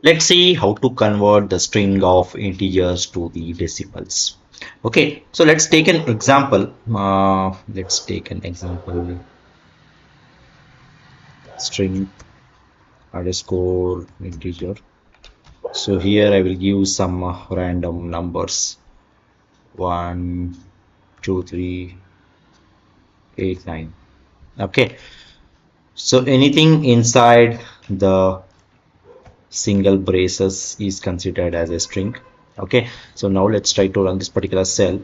Let's see how to convert the string of integers to the decimals. Okay, so let's take an example. String underscore integer. So here I will give some random numbers 1, 2, 3, 8, 9. Okay, so anything inside the single braces is considered as a string. Okay, so now let's try to run this particular cell.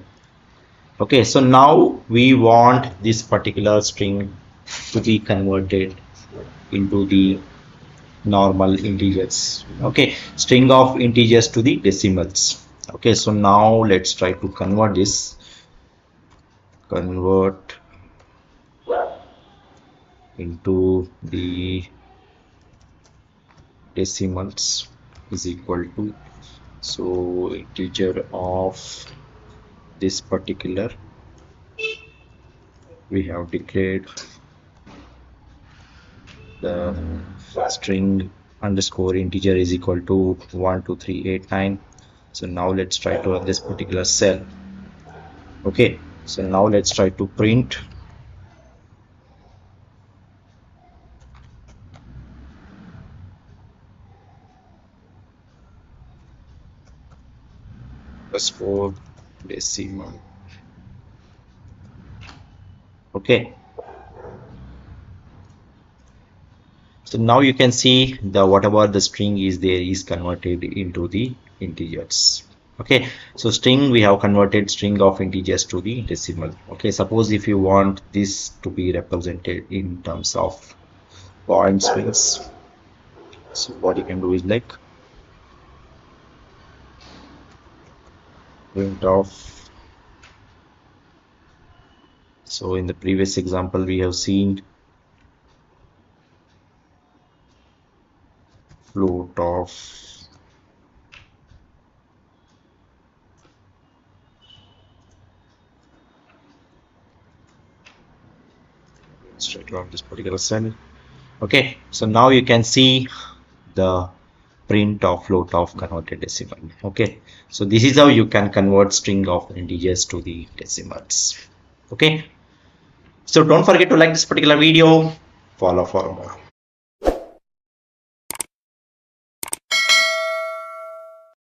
Okay, so now we want this particular string to be converted into the normal integers. Okay, string of integers to the decimals. Okay, so now let's try to convert into the decimals is equal to, so integer of this particular we have declared the string underscore integer is equal to 1, 2, 3, 8, 9. So now let's try to run this particular cell. Okay, so now let's try to print underscore decimal. Okay, so now you can see the whatever the string is there is converted into the integers. Okay, so string we have converted string of integers to the decimal. Okay, suppose if you want this to be represented in terms of point strings, so what you can do is like print of. So in the previous example we have seen float of straight around this particular cell. Okay, so now you can see the print of float of converted decimal. Okay, so this is how you can convert string of integers to the decimals. Okay, so don't forget to like this particular video, follow for more.